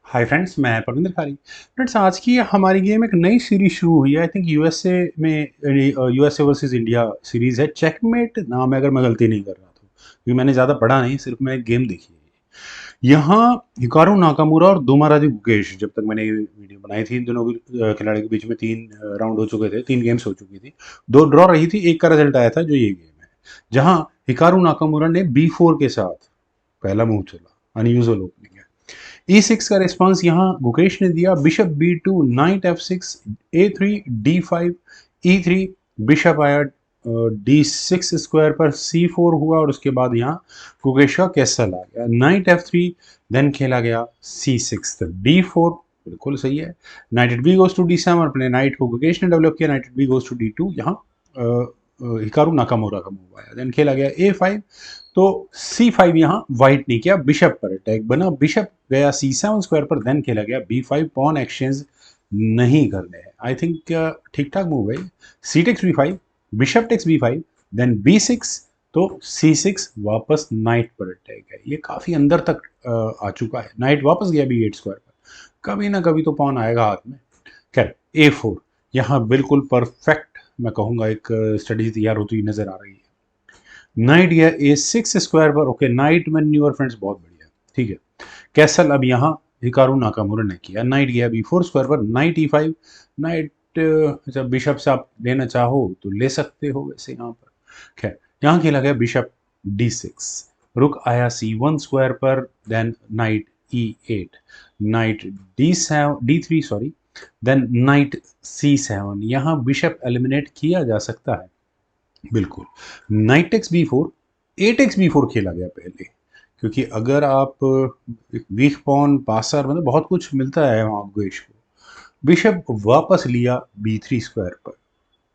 Hi friends, मैं परविंदर खारी। Friends, आज की हमारी गेम एक नई सीरीज शुरू हुई है। आई थिंक यूएसए में यूएसए वर्सेस इंडिया सीरीज है। चेकमेट नाम है, अगर मैं गलती नहीं कर रहा तो, क्योंकि मैंने ज़्यादा पढ़ा नहीं, सिर्फ मैं गेम देखी है। यहाँ हिकारू नाकामुरा और दोमाराजी गुकेश, जब तक मैंने ये वीडियो बनाई थी, इन दोनों खिलाड़ी के बीच में तीन राउंड हो चुके थे, तीन गेम्स हो चुकी थी। दो ड्रॉ रही थी, एक का रिजल्ट आया था, जो ये गेम है, जहाँ हिकारू नाकामुरा ने B4 के साथ पहला मूव चला। अनयूजुअल ओपनिंग है। E6 का रिस्पॉन्स यहाँ गुकेश ने दिया। Bishop B2, night F6, A3, D5, E3, bishop आया D6 स्क्वायर पर, C4 हुआ, और उसके बाद यहाँ गुकेश का कैसल आ गया। नाइट F3, देन खेला गया C6, तो D4 बिल्कुल सही है। Night B goes to D7, अपने नाइट को गुकेश ने डेवलप किया। Night B goes to D2, यहाँ हिकारू नाकामोरा का मूव आया। देन खेला गया A5, तो C5 यहाँ व्हाइट ने किया, बिशप पर अटैक बना। बिशप गया C7 स्क्वायर पर, देन खेला गया B5, पॉन एक्सचेंज नहीं करने हैं। आई थिंक ठीक ठाक मूव है। C takes B5, bishop takes B5, then B6, तो C6 वापस नाइट पर अटैक है। ये काफी अंदर तक आ चुका है। नाइट वापस गया B8 स्क्वायर पर, कभी ना कभी तो पॉन आएगा हाथ में। खैर, A4 यहाँ बिल्कुल परफेक्ट, मैं कहूंगा, एक स्टडी तैयार होती हुई नजर आ रही है। नाइट गया A6 स्क्वायर पर। ओके, नाइट मैन्यूवर फ्रेंड्स बहुत बढ़िया, ठीक है। कैसल अब यहाँ हिकारू नाकामुरा ने किया। नाइट गया B4 स्क्वायर पर, नाइट E5, नाइट जब बिशप से आप लेना चाहो तो ले सकते हो वैसे यहाँ पर। खैर, यहाँ खेला गया बिशप D6, रुक आया C1 स्क्वायर पर, then knight E8, knight D3 sorry, then knight C7। यहाँ बिशप एलिमिनेट किया जा सकता है, बिल्कुल। नाइट टेक्स B4, ए टेक्स B4 खेला गया पहले, क्योंकि अगर आप वीक पॉन पासर, मतलब बहुत कुछ मिलता है वहाँ गुकेश को। बिशप वापस लिया B3 स्क्वायर पर,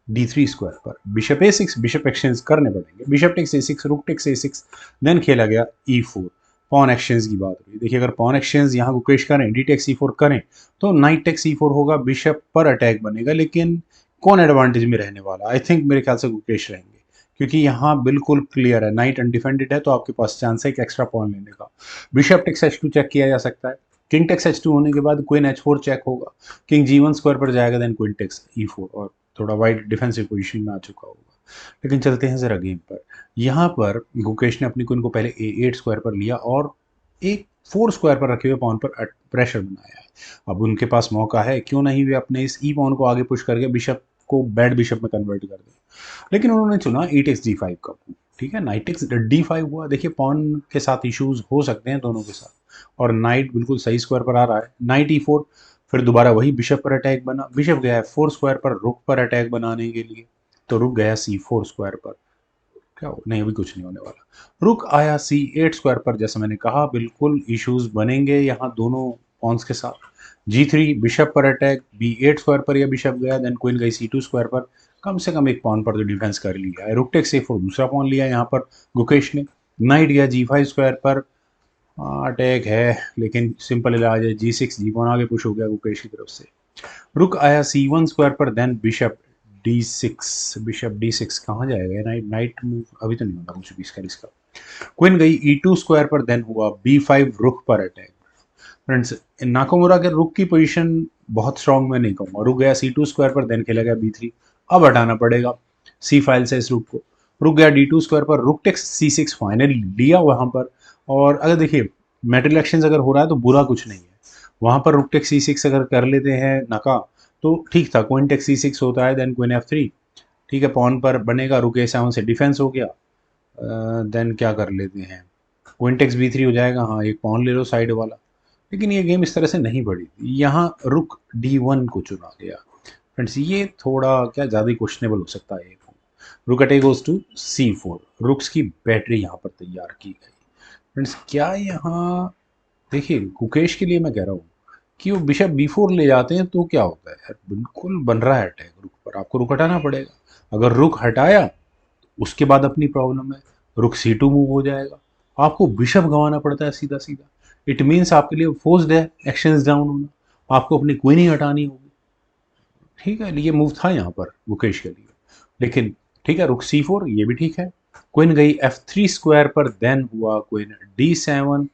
D3 स्क्वायर पर, बिशप A6, बिशप एक्सचेंज करने पड़ेंगे। Bishop takes A6, rook takes A6, then खेला गया E4, पॉन एक्सचेंज की बात हुई। देखिए, अगर पॉन एक्सचेंज यहाँ गुकेश करें, डी टेक्स E4 करें, तो नाइट टेक्स E4 होगा, बिशप पर अटैक बनेगा। लेकिन कौन एडवांटेज में रहने वाला? आई थिंक मेरे ख्याल से गुकेश रहेंगे, क्योंकि यहाँ बिल्कुल क्लियर है, नाइट अनडिफेंडेड है, तो आपके पास चांस है एक एक्स्ट्रा पॉन लेने का। बिशप टेक्स H2 चेक किया जा सकता है। किंग टेक्स H2 होने के बाद क्वीन H4 चेक होगा। किंग G1 स्क्वायर पर जाएगा, देन क्वीन टेक्स E4, और थोड़ा वाइट डिफेंसिव पोजीशन में आ चुका होगा। लेकिन चलते हैं जरा गेम पर। यहाँ पर गुकेश ने अपनी क्वीन को पहले A8 स्क्वायर पर लिया, और एक 4 स्क्वायर पर रखे हुए पॉन पर प्रेशर बनाया है। अब उनके पास मौका है, क्यों नहीं वे अपने इस ई पॉन को आगे पुश करके बिशप को बैड बिशप में कन्वर्ट कर दें। लेकिन उन्होंने चुना ई टेक्स D5 का मूव, ठीक है। नाइट टेक्स D5 हुआ। देखिए, पॉन के साथ इश्यूज हो सकते हैं दोनों के साथ, और नाइट बिल्कुल सही स्क्वायर पर आ रहा है। नाइट E4, फिर दोबारा वही बिशप पर अटैक बना। बिशप गया है 4 स्क्वायर पर, रुक पर अटैक बनाने के लिए, तो रुक गया C4 स्क्वायर पर। क्या हो, नहीं, अभी कुछ नहीं होने वाला। रुक आया C8 स्क्वायर पर। जैसा मैंने कहा, बिल्कुल इश्यूज बनेंगे यहाँ दोनों पॉन्स के साथ। G3, बिशप पर अटैक, B8 स्क्वायर पर यह बिशप गया, देन क्वीन गई C2 स्क्वायर पर। कम से कम एक पॉन पर तो डिफेंस कर लिया है। रुक टेक C4, दूसरा पॉन लिया यहाँ पर गुकेश ने। नाइट गया G5 स्क्वायर पर, अटैक है, लेकिन सिंपल इलाज है, G6, G1 आगे पुश हो गया गुकेश की तरफ से। रुक आया C1 स्क्वायर पर, then bishop D6, bishop D6 कहाँ जाएगा? नाइट नाइट मूव अभी तो नहीं होता कुछ भी इसका। क्वीन गई E2 स्क्वायर पर, देन हुआ B5, रुक पर अटैक। फ्रेंड्स, नाकोमुरा के रुक की पोजीशन बहुत स्ट्रांग मैं नहीं कहूँगा। रुक गया C2 स्क्वायर पर, देन खेला गया B3। अब हटाना पड़ेगा C फाइल से इस रुक को। रुक गया D2 स्क्वायर पर, रुक टेक्स C6 फाइनली लिया वहां पर। और अगर देखिए, मेटल एक्सचेंज अगर हो रहा है तो बुरा कुछ नहीं है। वहां पर रुक टेक्स C6 अगर कर लेते हैं नका, तो ठीक था। क्वीन टेक्स C6 होता है, देन क्वीन F3, ठीक है, पॉन पर बनेगा। रुक A7 से डिफेंस हो गया। देन क्या कर लेते हैं, क्वीन टेक्स B3 हो जाएगा। हाँ, एक पॉन ले लो साइड वाला। लेकिन ये गेम इस तरह से नहीं बढ़ी। यहाँ रुक D1 को चुना गया। फ्रेंड्स, ये थोड़ा क्या ज़्यादा ही क्वेश्चनेबल हो सकता है। रुक अटैक गोज टू C4, रुक्स की बैटरी यहाँ पर तैयार की गई। फ्रेंड्स, क्या यहाँ देखिए, गुकेश के लिए मैं कह रहा हूँ कि वो बिशप B4 ले जाते हैं तो क्या होता है यार, बिल्कुल बन रहा है अटैक रुक पर, आपको रुक हटाना पड़ेगा। अगर रुक हटाया, उसके बाद अपनी प्रॉब्लम है, रुक C2 मूव हो जाएगा, आपको बिशप गंवाना पड़ता है सीधा सीधा। इट मीन्स आपके लिए फोर्स्ड है एक्शंस डाउन होना, आपको अपनी क्वीन ही हटानी होगी, ठीक है। ये मूव था यहाँ पर मुकेश के लिए। लेकिन ठीक है, रुक C4, ये भी ठीक है। क्वीन गई F3 स्क्वायर पर, देन हुआ क्वीन D7,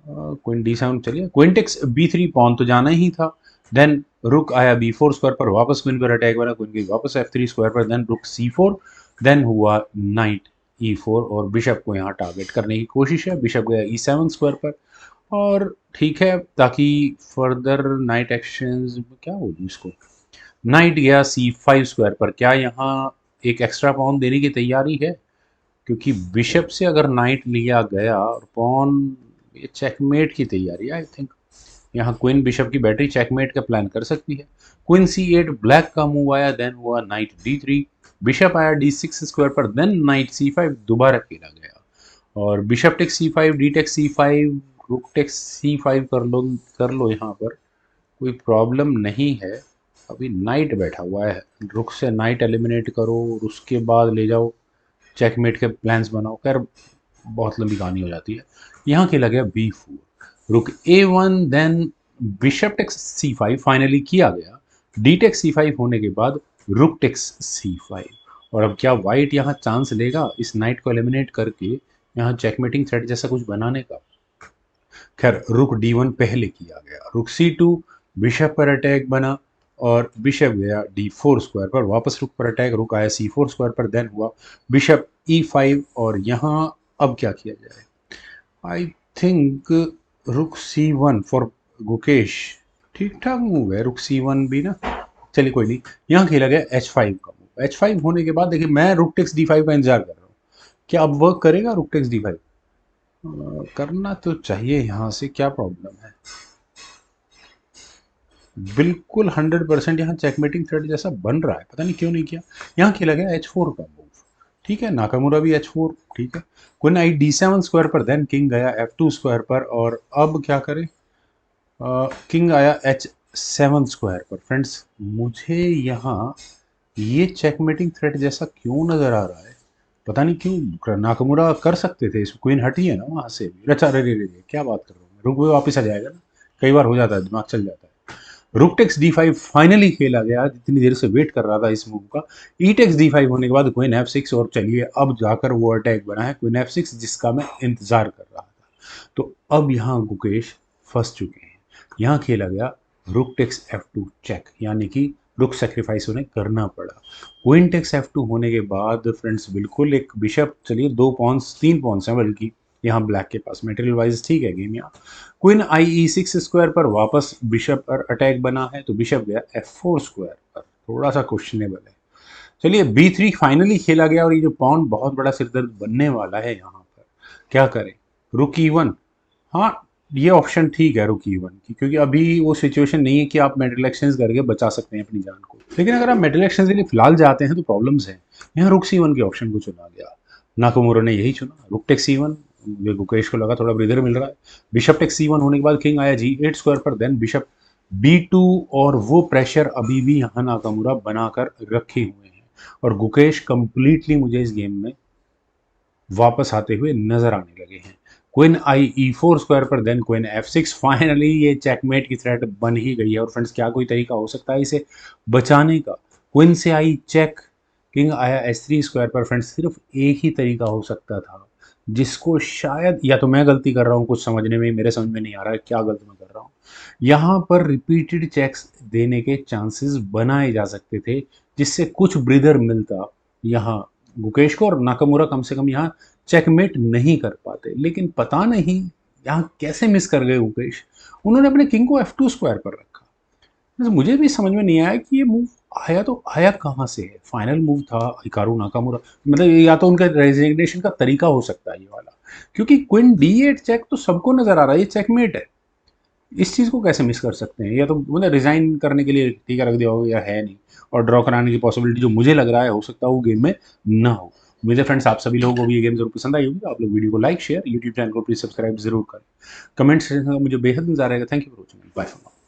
क्वीन D7 चलिए, क्वीन टेक्स B3 पॉन तो जाना ही था। देन रुक आया B4 स्क्वायर पर, वापस क्वीन पर अटैक बना, क्वीन की वापस F3 स्क्वायर पर, देन रुक C4, देन हुआ नाइट E4 और बिशप को यहाँ टारगेट करने की कोशिश है। बिशप गया E7 स्क्वायर पर और ठीक है, ताकि फर्दर नाइट एक्शंस क्या बोलूँ इसको, नाइट गया C5 स्क्वायर पर। क्या यहाँ एक एक्स्ट्रा पॉन देने की तैयारी है? क्योंकि बिशप से अगर नाइट लिया गया और पॉन, ये चेकमेट की तैयारी आई थिंक। यहाँ क्वीन बिशप की बैटरी चेकमेट का प्लान कर सकती है। क्वीन C8 ब्लैक का मूव आया, देन हुआ नाइट D3, बिशप आया D6 स्क्वायर पर, देन नाइट C5 दोबारा खेला गया और bishop take C5, D take C5, रुक टेक C5 कर लो यहाँ पर कोई प्रॉब्लम नहीं है। अभी नाइट बैठा हुआ है, रुक से नाइट एलिमिनेट करो और उसके बाद ले जाओ, चेकमेट के प्लान्स बनाओ। खैर बहुत लंबी कहानी हो जाती है। यहाँ खेला गया B4, रुक A1, then bishop takes C5 finally किया गया। डी टेक्स C5 होने के बाद रुक टेक्स C5 और अब क्या वाइट यहाँ चांस लेगा इस नाइट को एलिमिनेट करके यहाँ चेकमेटिंग थ्रेट जैसा कुछ बनाने का? खैर रुक D1 पहले किया गया, रुक C2, बिशप पर अटैक बना और बिशप गया D4 स्क्वायर पर, वापस रुक पर अटैक, रुक आया C4 स्क्वायर पर, देन हुआ बिशप E5 और यहाँ अब क्या किया जाए? आई थिंक रुक C1 फॉर गुकेश, ठीक ठाक मूव है रुक C1 भी ना। चलिए कोई नहीं, यहाँ खेला गया H5 का मूव। H5 होने के बाद देखिए मैं रुक टेक्स D5 का इंतजार कर रहा हूँ, क्या अब वर्क करेगा रुक टेक्स D5? करना तो चाहिए, यहाँ से क्या प्रॉब्लम है? बिल्कुल 100% यहाँ चेकमेटिंग थ्रेड जैसा बन रहा है, पता नहीं क्यों नहीं किया। यहाँ खेला गया H4 का मूव, ठीक है, नाकामुरा भी H4, ठीक है, क्वीन आई D7 स्क्वायर पर, देन किंग गया F2 स्क्वायर पर और अब क्या करें, किंग आया H7 स्क्वायर पर। फ्रेंड्स मुझे यहाँ ये चेकमेटिंग थ्रेड जैसा क्यों नज़र आ रहा है, पता नहीं क्यों। नाकामुरा कर सकते थे, क्वीन हटी है ना वहाँ से भी। अच्छा अरे क्या बात कर रहा हूँ मैं, रुक वापस आ जाएगा ना, कई बार हो जाता है, दिमाग चल जाता है। रुक टेक्स D5 फाइनली खेला गया, जितनी देर से वेट कर रहा था इस मूव का। ई टेक्स D5 होने के बाद क्वीन F6 और चलिए अब जाकर वो अटैक बना है क्वीन F6 जिसका मैं इंतजार कर रहा था। तो अब यहाँ गुकेश फंस चुके हैं। यहाँ खेला गया रुक टेक्स F2 चेक, यानी कि रुक सेक्रीफाइस उन्हें करना पड़ा। क्वीन टेक्स F2 होने के बाद फ्रेंड्स बिल्कुल एक बिशप, चलिए 2 पॉन्स 3 पॉन्स हैं बल्कि यहाँ ब्लैक के पास, मटेरियल वाइज ठीक है गेम। यहाँ क्वीन आई E6 स्क्वायर पर वापस बिशप पर अटैक बना है तो बिशप गया F4 स्क्वायर पर, थोड़ा सा क्वेश्चनेबल है। चलिए B3 फाइनली खेला गया और ये जो पॉन बहुत बड़ा सिरदर्द बनने वाला है यहाँ पर, क्या करें, रुक E1। हाँ ये ऑप्शन ठीक है रुक E1 की, क्योंकि अभी वो सिचुएशन नहीं है कि आप मेटल एक्सचेंज करके बचा सकते हैं अपनी जान को, लेकिन अगर आप मेटल एक्सचेंज के लिए फिलहाल जाते हैं तो प्रॉब्लम्स हैं। यहाँ रुक C1 के ऑप्शन को चुना गया, नाकामुरा ने यही चुना, रुक टेक C1। गुकेश को लगा थोड़ा ब्रीदर मिल रहा है। बिशप टेक C1 होने के बाद किंग आया G8 स्क्वायर पर, देन बिशप B2 और वो प्रेशर अभी भी यहाँ नाकामुरा बनाकर रखे हुए हैं और गुकेश कंप्लीटली मुझे इस गेम में वापस आते हुए नजर आने लगे हैं। क्वीन आई E4 स्क्वायर पर, देन क्वीन F6, फाइनली ये चेकमेट की थ्रेट बन ही गई है। और फ्रेंड्स क्या कोई तरीका हो सकता है इसे बचाने का? क्वीन से आई चेक, किंग आया H3 स्क्वायर पर। फ्रेंड्स सिर्फ एक ही तरीका हो सकता था, जिसको शायद, या तो मैं गलती कर रहा हूँ कुछ समझने में, मेरे समझ में नहीं आ रहा है क्या गलत मैं कर रहा हूँ। यहाँ पर रिपीटेड चेक्स देने के चांसेस बनाए जा सकते थे, जिससे कुछ ब्रीदर मिलता यहाँ गुकेश को, और नाकामुरा कम से कम यहाँ चेकमेट नहीं कर पाते। लेकिन पता नहीं यहाँ कैसे मिस कर गए गुकेश, उन्होंने अपने किंग को F2 स्क्वायर पर रखा। तो मुझे भी समझ में नहीं आया कि ये मूव आया तो आया कहाँ से है। फाइनल मूव था हिकारू नाकामुरा, मतलब या तो उनका रेजिग्नेशन का तरीका हो सकता है ये वाला, क्योंकि क्वीन D8 चेक तो सबको नजर आ रहा है, ये चेकमेट है। इस चीज़ को कैसे मिस कर सकते हैं? या तो मतलब रिजाइन करने के लिए टीका रख दिया हो या है नहीं, और ड्रॉ कराने की पॉसिबिलिटी जो मुझे लग रहा है हो सकता है वो गेम में ना हो। मेरे फ्रेंड्स आप सभी लोगों को भी ये गेम जरूर पसंद आई होगी, तो आप लोग वीडियो को लाइक शेयर, यूट्यूब चैनल को प्लीज सब्सक्राइब जरूर करें। कमेंट सेक्शन में मुझे बेहद इंतजार रहेगा। Thank you for watching, bye for now.